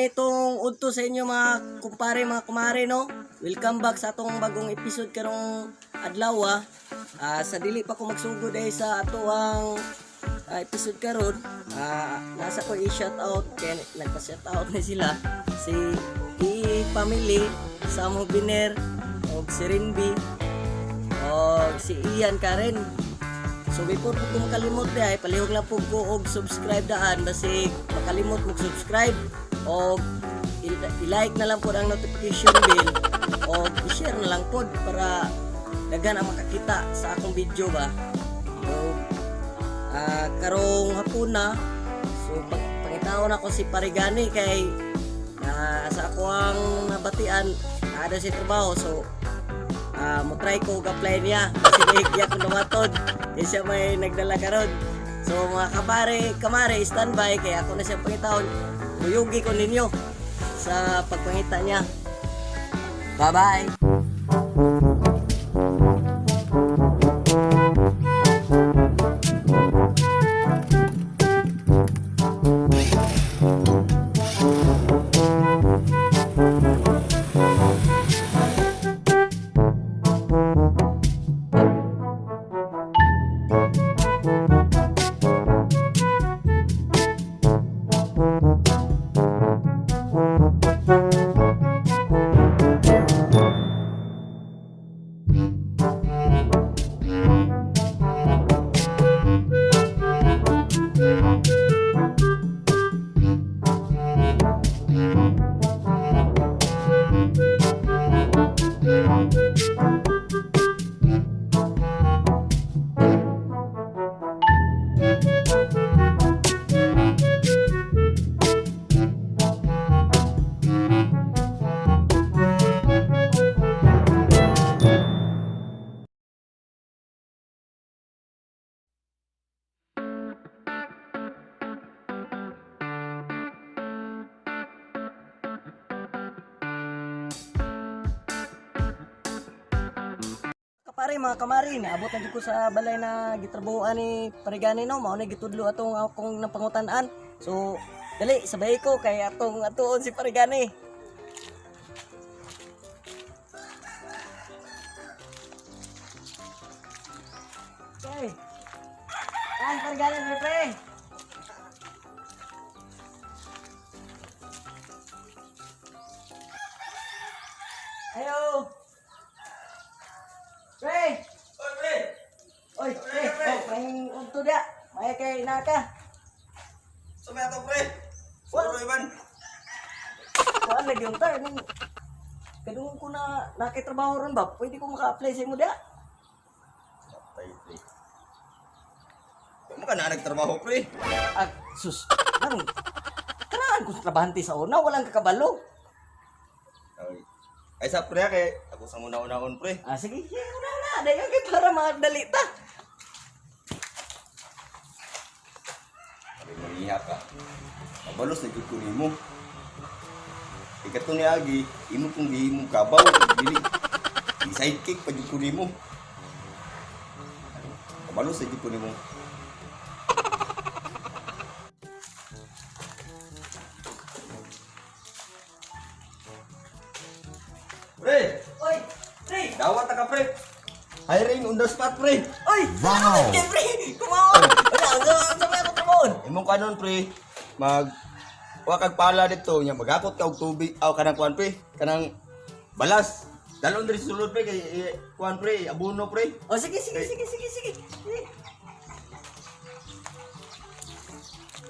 itong udto sa inyo mga kumpare, mga kumare, no? Welcome back sa atong bagong episode karong adlaw. Sa dili pa ko magsugod sa ato ang episode karon. Nasa ko i-shout out kay nagpa-shout out na sila si family, Samo Biner, og si Rinby, og si Ian Karen. So before po ko makalimot ay palihog lang po ko og subscribe daan basi makalimot mo subscribe og i-like na lang po ang notification bell og i-share na lang po para daghan ang makakita sa akong video ba. So karong hapon na so pangitawon ako si Parigani kay sa ako ang nabatian ada si trabaho so mo try ko apply niya kasi nahigiya ko namatod eh siya may nagdala karon. So mga kamare standby kaya ako na siya pangitahon uyugi ko ninyo sa pagpangita niya. Bye bye. Pare mga kamari, naabot na ko sa balay na gitrabahoan ni Parigani no, mao na gitudlo atong akong napangutan-an. So, dali sabay ko kay atong atuon si Parigani. Okay. Parigani pre. Ayo. Pre! Oy, pre! Oy, pre! Oh, may unto dia. May kay naka. Sumaya to, pre! Puro iban! Kuan lagi unta ning kadung ko na nakitrabaho ron ba? Pwede ko maka-apply sa imo dia. Patay, pre. Kung ka na nagtrabaho, pre? Sus. Nang kanaan ko sa trabahante sa una, walang kakabalo. Ay, sa pre, kay ako sa muna-unahon, pre. Sige, una. Dayon kay para madali ta. Sabi maniha ka. Mabalos na jud ko nimo. Ikato ni Agi, imo kung gihimo kabaw, dili. Di sidekick pa jud ko nimo. Mabalos na jud ko nimo. Pre! Oy, pre. Dawat na ka, pre! Hiring on the spot, pre! Oy, wow. Pre, kumawon. Wala, sabay ako tumon. Imong kanon, pre, wa kag pala dito nya magakot ka og tubig aw kanang kuan pre kanang balas dalon diri sulod pre kay kuan pre abono pre. Oh sige.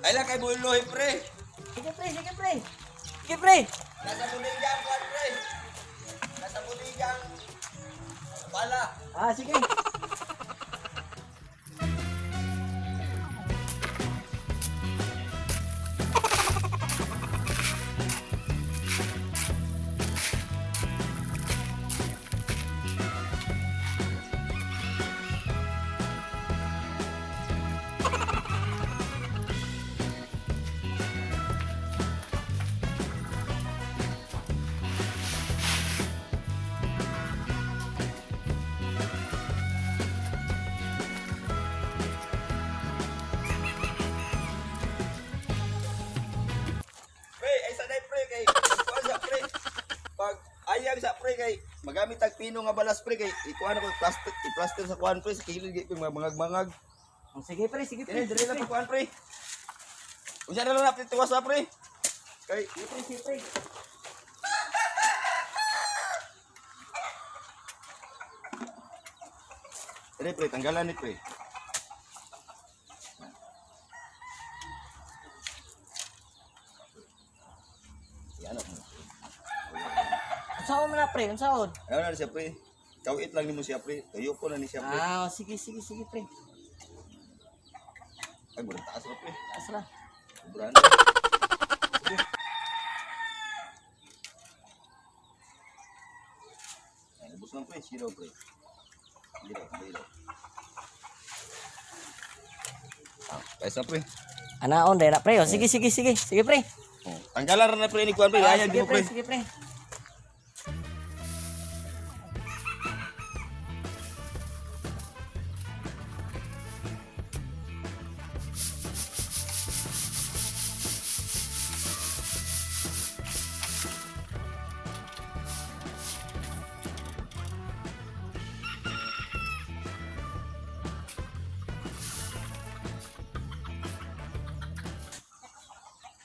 Ay la kay buloy pre. Sige pre. Nasa buligang kuan pre. Nasa buligang pala. Sige. gamit ang pino nga balas pre kay ikuan ako i-plaster sa kuan pre sa kilid gyud mangag-mangag. Oh, sige pre, sige pre. Kini dire na kuan pre. Unya na lang natin tuwas na pre. Kay Sige pre. dire pre tanggalan ni pre. Yan ako. Unsaon man na pre? Unsaon? Ano na siya pre? Kawit lang nimo siya pre. Tuyo po na ni siya pre. Ah, sige pre. Ay mura taas na pre. Asra. Sobrang. Ay ubos lang pre, zero pre. Zero. Ah, kaysa pre. Anaon dai na pre. Oh, sige pre. Oh, tanggalan na pre ni kuan pre. Ayag Sige mo pre. Sige pre.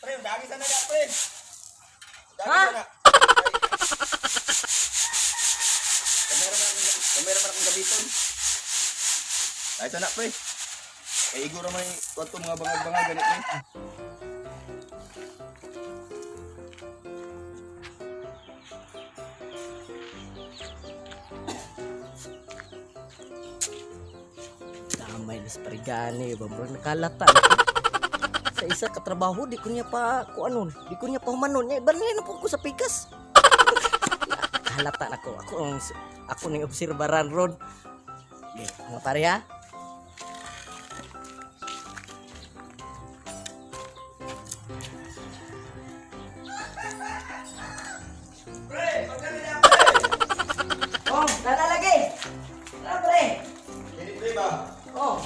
Pre, dagi sana na pre. Dagi Ha? sana. Kamera man akong gabiton. Dagi sana pre. Kay igo ra may kwarto mga bangag-bangag ganit ni. Damay na sprigani, babro nakalata. Sa isa ka trabaho di ko niya pa kuanon, di ko niya pa humanon. Nya banay na po ko sa pikas. Halata na ko. Ako ning obserbaran ron. Okay, mga pare ha. Pre, magkano na pre? Oh, nana lagi. Na pre. Dili pre ba? Oh.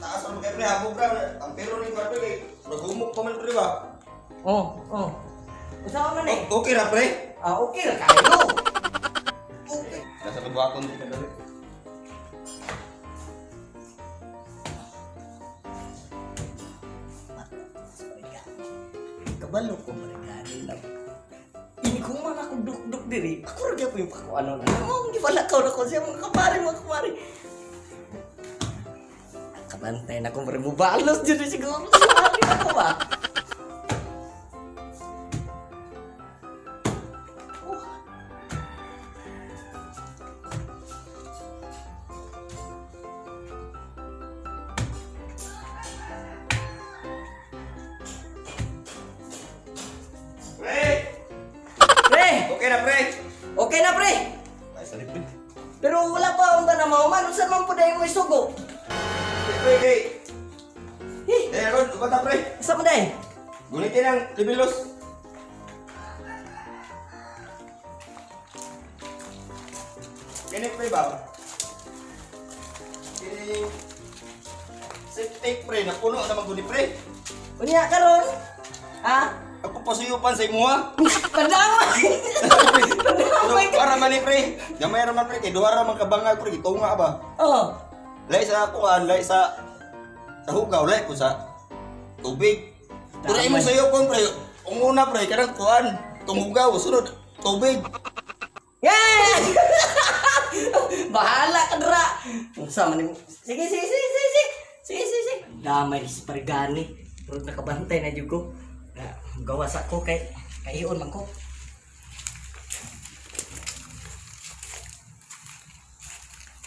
Taas ang kay pre habog ra. Ang pero ni pre kay nagumok pa man pre ba? Oh. Usaon man eh. Okay ra pre. Ah, okay ra kayo. Okay. Nasa pagwakon di ka dali. Kabalo ko marigani lang. Ini ko man ako duk-duk diri. Ako ra gyud yung pakuano na. Oh, di pala ko na ko siya mga kumari. Kabantay na kong removalos dyan siguro. Sorry ako ba? Pre! Pre! Okay na pre. Okay na pre! Ay salip pre. Pero wala pa akong na mauman. Unsan man po dahil mo isugo? Pre kay. Eh, Eh ron, bata pre. asa mo dahil? Gunitin ang libilos. Kini pre ba? Kini septic pre, napuno na maguni pre. Unya karon? Ha? Ako pasuyupan sa imo ha. Pandamay! Pandamay ka! Para man ni pre. Gamay ra man pre kay duha ra man kabangag pre gitunga ba. Oh. Lay sa kuan, lay sa hugaw, lay ko sa tubig. Pero Tama. imo sayo kon pre. Ang una pre kanang kuan, tumugaw sunod tubig. Yeah! Bahala ka dra. Sama ni mo. Sige. Damay si Parigani. Pero nakabantay na jud ko. Gawas ako kay iyon man ko.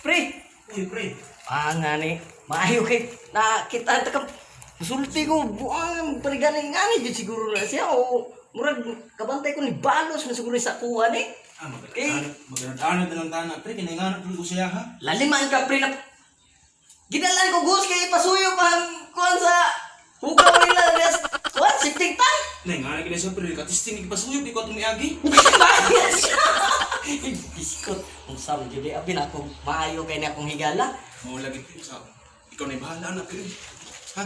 Pre, Pre. nga ni. Maayo kay nakita ta ka. Sulti ko buang Parigani ngani jud siguro na siya o murag kabantay ko ni balos na siguro sa kuha ni. Ah, Eh. maganda ng tanak. Pre, kinainganap ko siya ha. Laliman ka pre na ginalan ko gus kay pasuyo pa ang kuan sa hugaw nila res kuan sifting tank. Nainganap kita siya, pre. Katisting ipasuyok, di ko tumiagi. Bakit siya? Biskot ang sam jud abi na ako maayo kay na akong higala. Mau lagi, pre. Sa, ikaw na yung bahala na, pre. Ha?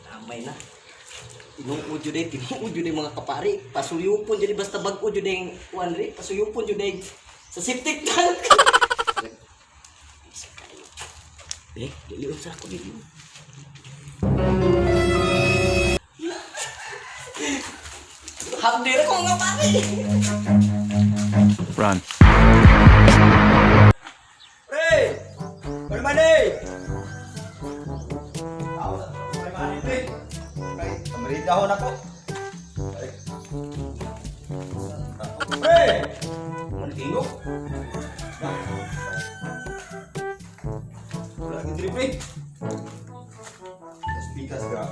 Damay na. Tinuod jud day, tinuod jud day mga kapari. Pasuyupon jud basta bag-o jud day kuan ri, pasuyupon jud day sa septic tank. Dili unsa ko dili. Habdir ko nga pare. Run. Pre! Permane! Ako na, permane, pre. Kay, kamarita ho na ko. Ay. Pre! Manitingo. Wala lagi diri, pre. Tapos pikas ka.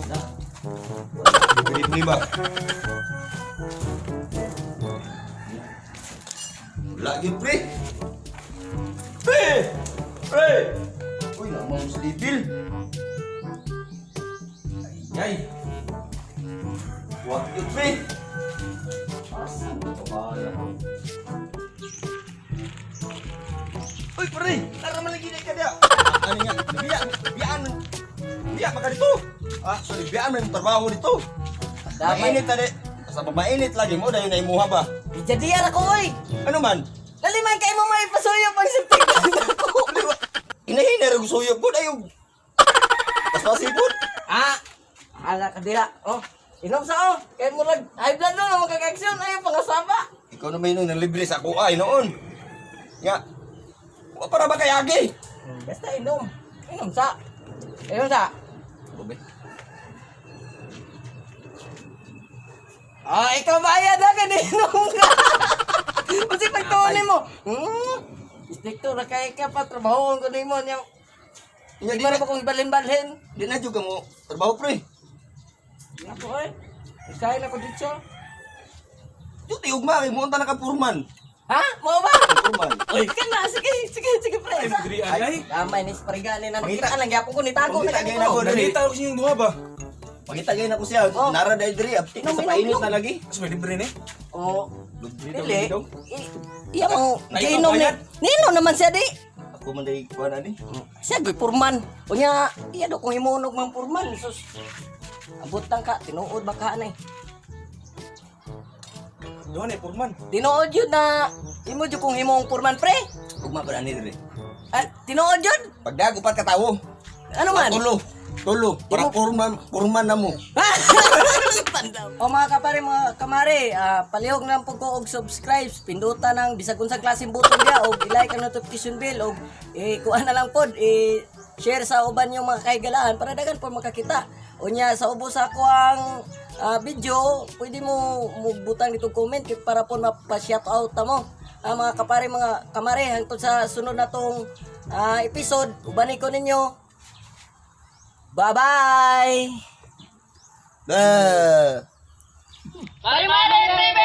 Na. Bili-bili ba? Lagi pre. Pre! Pre! Uy, naman mo sa libil. Ay, ay. Huwag yun, pre. Asan mo ito kaya? Uy, pre! Tara malagi na ka diya. Ano nga? Biyaan. Biya, maka dito. Ah, sorry, biyaan mo yung trabaho dito. Damay. Mainit na di. Sa mainit lagi mo, dahil na imuha ba? Dijadian ako oy. Ano man? Laliman kay mo may pasuyo pag septic tank ako. Inahina rin suyog po na yung... Mas masipot. Ala ka diha. Oh, inom sa kay mo lag high blood no magkakaksyon ayo pangasaba. Ikaw na may nung nalibre sa ako ay noon. Nga. Wa para ba kay Agi? Basta inom. Inom sa. Inom sa. Bobe. Ikaw bayad na ka inom ka. Kasi pagtuunin mo. Istikto na kay ka pa trabaho ko nimo nya. Nya Di di ba na na kung balhin-balhin? di na juga mo trabaho pre. Ako eh. Kain ako dito. Yung tiugma kay mo unta na ka purman. Ha? Mo ba? Purman. Oy, kana sige pre. Ay, magdiri ay. Damay ni sparigani na Pangita. nakita lang gyapon ko nitago Pangita, na ganyan ako. ko. Nakita ko siyang duha ba? Pagitagay na ko siya. Oh. Nara dahil diri. Apti Inom, sa inom, painit inom. na lagi. Mas may libre ni. Oh, Dili. dili. Iya mo Nainom giinom ba ni. yan? Nino naman siya di. Ako man dahil kuha na ni. Siya goy purman. Unya, iya do kung himunog mang purman sus. Abot lang ka, tinuod ba ka na eh. Duha na purman. Tinuod yun na, imo jud kung himong purman pre. Ugma ba na ni diri? Tinuod yun? Pagdago pa katawo. Ano man? Tulo. Para purman na mo. O mga kapare, mga kamare, palihog na po ko og subscribe, pindutan ng bisag unsang klaseng button dia og i-like ang notification bell og kuha na lang pod share sa uban yung mga kaigalaan para dagan po makakita. Unya sa ubos ako ang video, pwede mo butang dito comment para po mapa-shout out ta mo. Mga kapare, mga kamare, hangtod sa sunod na tong episode, ubani ko ninyo. Bye-bye! Da. Parimanin TV!